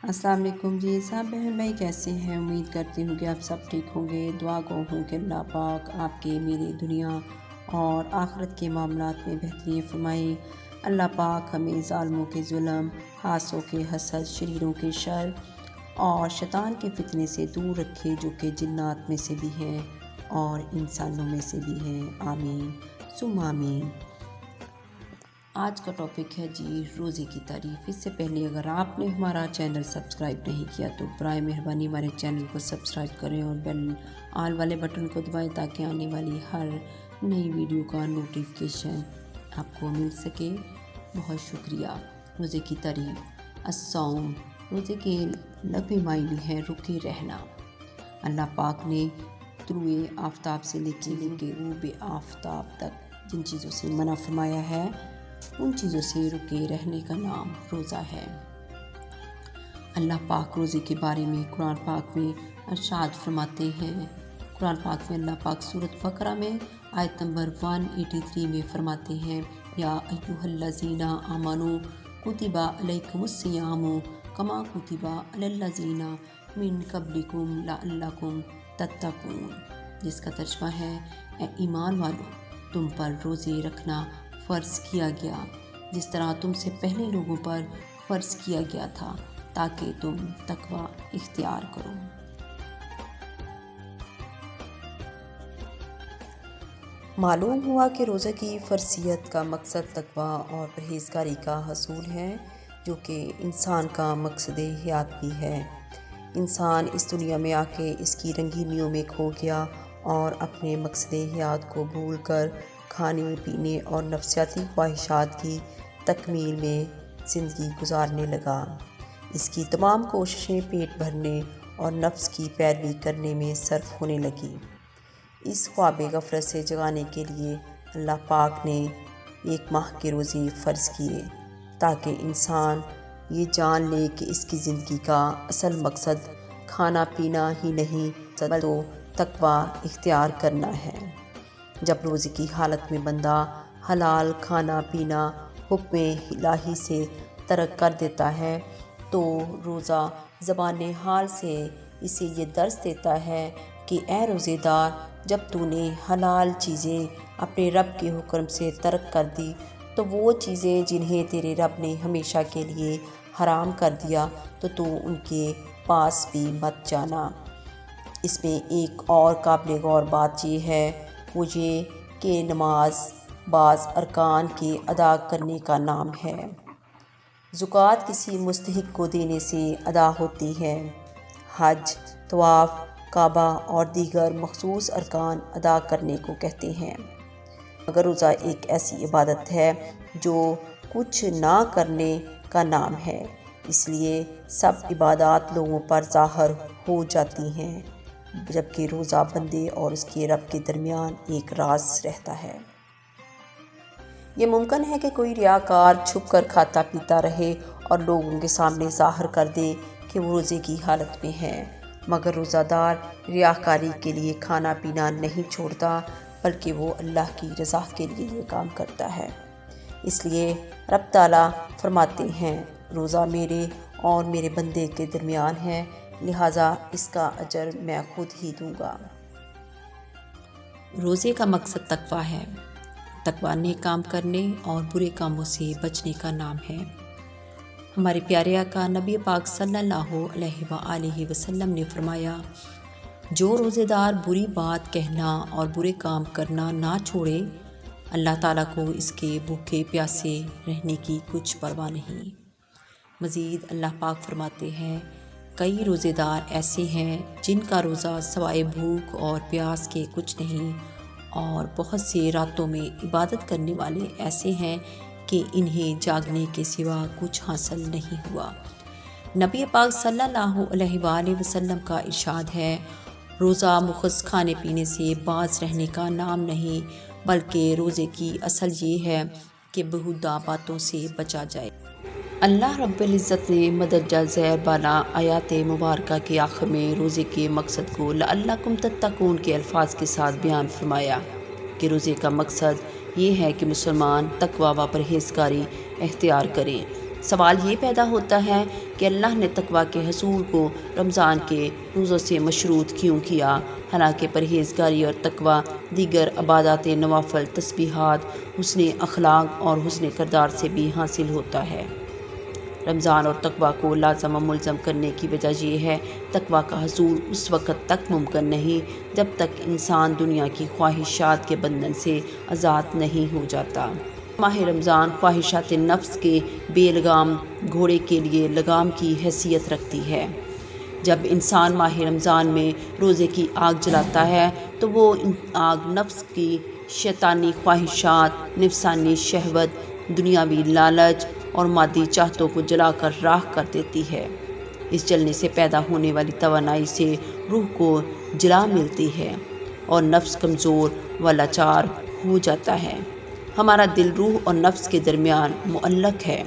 अस्सलाम वालेकुम जी। सब बहन भाई कैसे हैं? उम्मीद करती हूँ कि आप सब ठीक होंगे। दुआ गो हूँ कि अल्लाह पाक आपके मेरी दुनिया और आखिरत के मामलात में बेहतरी फरमाए। अल्लाह पाक हमें ज़ालिमों के जुल्म, हासों के हसद, शरीरों के शर और शैतान के फितने से दूर रखे, जो कि जिन्नात में से भी हैं और इंसानों में से भी हैं। आमीन सुम्मा आमीन। आज का टॉपिक है जी रोज़े की तारीफ़। इससे पहले अगर आपने हमारा चैनल सब्सक्राइब नहीं किया तो बराए मेहरबानी हमारे चैनल को सब्सक्राइब करें और बेल आल वाले बटन को दबाएं ताकि आने वाली हर नई वीडियो का नोटिफिकेशन आपको मिल सके। बहुत शुक्रिया। रोज़े की तारीफ़। अस्सौम, रोज़े के लफ्ज़ी मायने हैं रुके रहना। अल्लाह पाक ने तुलुए आफ्ताब से लेके ग़ुरूब आफ्ताब तक जिन चीज़ों से मना फरमाया है उन चीज़ों से रुके रहने का नाम रोज़ा है। अल्लाह पाक रोज़े के बारे में कुरान पाक में इरशाद फरमाते हैं। कुरान पाक में अल्लाह पाक सूरत बकरा में आयत नंबर 183 में फरमाते हैं, या अय्युहल्लज़ीना आमनू कुतिबा अलैकुमुस्सियामु कमा कुतिबा अलल्लज़ीना मिन क़ब्लिकुम लअल्लकुम तत्तक़ून, जिसका तर्जुमा है, ए ईमान वालों, तुम पर रोज़े रखना फ़र्ज़ किया गया जिस तरह तुमसे पहले लोगों पर फ़र्ज़ किया गया था, ताकि तुम तकवा इख्तियार करो। मालूम हुआ कि रोज़े की फ़र्ज़ियत का मकसद तकवा और परहेज़गारी का हसूल है, जो कि इंसान का मकसद हयात भी है। इंसान इस दुनिया में आके इसकी रंगीनियों में खो गया और अपने मकसद हयात को भूल कर खाने पीने और नफ्सियाती ख्वाहिशात की तकमील में ज़िंदगी गुजारने लगा। इसकी तमाम कोशिशें पेट भरने और नफ्स की पैरवी करने में सर्फ होने लगी। इस ख्वाब गफलत से जगाने के लिए अल्लाह पाक ने 1 माह के रोज़े फ़र्ज़ किए, ताकि इंसान ये जान ले कि इसकी ज़िंदगी का असल मकसद खाना पीना ही नहीं, तो तकवा इख्तियार करना है। जब रोज़े की हालत में बंदा हलाल खाना पीना हुक्म इलाही से तर्क कर देता है, तो रोज़ा ज़बान हाल से इसे ये दर्स देता है कि ए रोज़ेदार, जब तूने हलाल चीज़ें अपने रब के हुक्म से तर्क कर दी, तो वो चीज़ें जिन्हें तेरे रब ने हमेशा के लिए हराम कर दिया, तो तू उनके पास भी मत जाना। इसमें एक और काबिल गौर बात ये है वो ये कि नमाज बाज़ अरकान के अदा करने का नाम है। ज़कात किसी मुस्तहिक को देने से अदा होती है। हज, तवाफ़, काबा और दीगर मखसूस अरकान अदा करने को कहते हैं। मगर रोज़ा एक ऐसी इबादत है जो कुछ ना करने का नाम है, इसलिए सब इबादत लोगों पर ज़ाहिर हो जाती हैं, जबकि रोज़ा बंदे और उसके रब के दरमियान एक राज रहता है। ये मुमकिन है कि कोई रियाकार छुप कर खाता पीता रहे और लोगों के सामने ज़ाहिर कर दे कि वो रोज़े की हालत में है, मगर रोज़ादार रियाकारी के लिए खाना पीना नहीं छोड़ता, बल्कि वो अल्लाह की रज़ा के लिए ये काम करता है। इसलिए रब ताला फरमाते हैं, रोज़ा मेरे और मेरे बंदे के दरमियान है, लिहाजा इसका अजर मैं खुद ही दूंगा। रोज़े का मकसद तकवा है। तकवा नेक काम करने और बुरे कामों से बचने का नाम है। हमारे प्यारे आका नबी पाक सल्लल्लाहु अलैहि वसल्लम ने फरमाया, जो रोज़ेदार बुरी बात कहना और बुरे काम करना ना छोड़े, अल्लाह ताला को इसके भूखे प्यासे रहने की कुछ परवाह नहीं। मज़ीद अल्लाह पाक फरमाते हैं, कई रोज़ेदार ऐसे हैं जिनका रोज़ा सवाए भूख और प्यास के कुछ नहीं, और बहुत से रातों में इबादत करने वाले ऐसे हैं कि इन्हें जागने के सिवा कुछ हासिल नहीं हुआ। नबी पाक सल्लल्लाहु अलैहि वसल्लम का इरशाद है, रोज़ा मुख़्तस खाने पीने से बाज रहने का नाम नहीं, बल्कि रोज़े की असल ये है कि बेहुदा बातों से बचा जाए। अल्लाह रब्बुल इज़्ज़त ने मदरजा ज़ैर बाला आयात मुबारका के आखिर में रोज़े के मकसद को लअल्लकुम तत्तकून के अल्फाज के साथ बयान फरमाया कि रोज़े का मकसद ये है कि मुसलमान तकवा व परहेज़गारी इख्तियार करें سوال یہ پیدا ہوتا ہے کہ اللہ نے تقویٰ کے حصول کو رمضان کے روزوں سے مشروط کیوں کیا، حالانکہ پرہیزگاری اور تقویٰ دیگر عبادات نوافل، تسبیحات، حسن اخلاق اور حسن کردار سے بھی حاصل ہوتا ہے۔ رمضان اور تقویٰ کو لازم و ملزم کرنے کی وجہ یہ ہے، تقویٰ کا حصول اس وقت تک ممکن نہیں جب تک انسان دنیا کی خواہشات کے بندھن سے آزاد نہیں ہو جاتا۔ ماہ رمضان خواہشات نفس کے بے لگام گھوڑے کے لیے لگام کی حیثیت رکھتی ہے۔ جب انسان ماہ رمضان میں روزے کی آگ جلاتا ہے تو وہ آگ نفس کی شیطانی خواہشات، نفسانی شہوت، دنیاوی لالچ اور مادی چاہتوں کو جلا کر راکھ کر دیتی ہے۔ اس جلنے سے پیدا ہونے والی توانائی سے روح کو جلا ملتی ہے اور نفس کمزور و لاچار ہو جاتا ہے۔ ہمارا دل روح اور نفس کے درمیان معلق ہے۔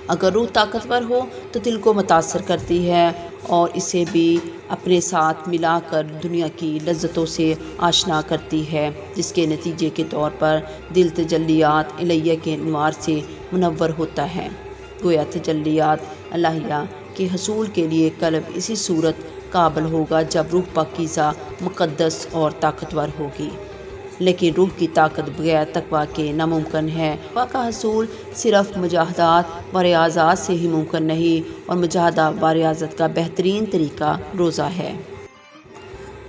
اگر روح طاقتور ہو تو دل کو متاثر کرتی ہے اور اسے بھی اپنے ساتھ ملا کر دنیا کی لذتوں سے آشنا کرتی ہے، جس کے نتیجے کے طور پر دل تجلیات الہیہ کے انوار سے منور ہوتا ہے۔ گویا تجلیات الہیہ کے حصول کے لیے قلب اسی صورت قابل ہوگا جب روح پاکیزہ، مقدس اور طاقتور ہوگی، لیکن روح کی طاقت بغیر تقویٰ کے ناممکن ہے۔ تقویٰ کا حصول صرف مجاہدات و ریاضات سے ہی ممکن نہیں، اور مجاہدہ و ریاضت کا بہترین طریقہ روزہ ہے۔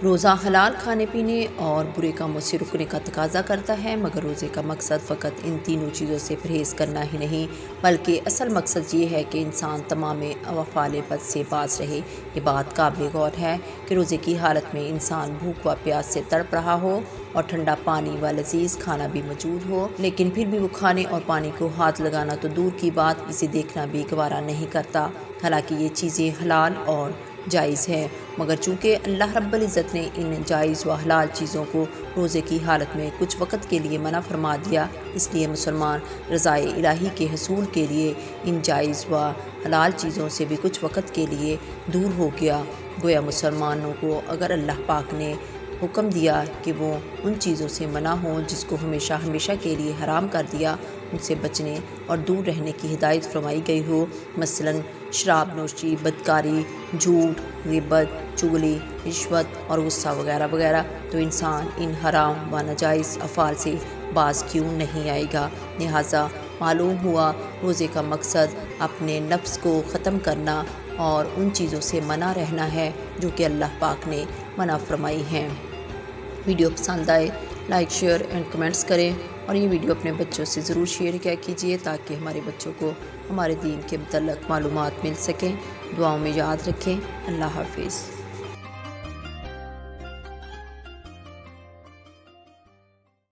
روزہ حلال کھانے پینے اور برے کاموں سے رکنے کا تقاضا کرتا ہے، مگر روزے کا مقصد فقط ان تینوں چیزوں سے پرہیز کرنا ہی نہیں، بلکہ اصل مقصد یہ ہے کہ انسان تمام افعال بد سے باز رہے۔ یہ بات قابل غور ہے کہ روزے کی حالت میں انسان بھوک و پیاس سے تڑپ رہا ہو اور ٹھنڈا پانی و لذیذ کھانا بھی موجود ہو، لیکن پھر بھی وہ کھانے اور پانی کو ہاتھ لگانا تو دور کی بات، اسے دیکھنا بھی گوارا نہیں کرتا، حالانکہ یہ چیزیں حلال اور جائز ہے، مگر چونکہ اللہ رب العزت نے ان جائز و حلال چیزوں کو روزے کی حالت میں کچھ وقت کے لیے منع فرما دیا، اس لیے مسلمان رضائے الہی کے حصول کے لیے ان جائز و حلال چیزوں سے بھی کچھ وقت کے لیے دور ہو گیا۔ گویا مسلمانوں کو اگر اللہ پاک نے حکم دیا کہ وہ ان چیزوں سے منع ہوں جس کو ہمیشہ ہمیشہ کے لیے حرام کر دیا، ان سے بچنے اور دور رہنے کی ہدایت فرمائی گئی ہو، مثلاً شراب نوشی، بدکاری، جھوٹ، غیبت، چغلی، رشوت اور غصہ وغیرہ وغیرہ، تو انسان ان حرام و ناجائز افعال سے باز کیوں نہیں آئے گا؟ لہٰذا معلوم ہوا روزے کا مقصد اپنے نفس کو ختم کرنا اور ان چیزوں سے منع رہنا ہے جو کہ اللہ پاک نے منع فرمائی ہیں۔ ویڈیو پسند آئے لائک، شیئر اینڈ کمنٹس کریں، اور یہ ویڈیو اپنے بچوں سے ضرور شیئر کیا کیجیے تاکہ ہمارے بچوں کو ہمارے دین کے متعلق معلومات مل سکیں۔ دعاؤں میں یاد رکھیں۔ اللہ حافظ۔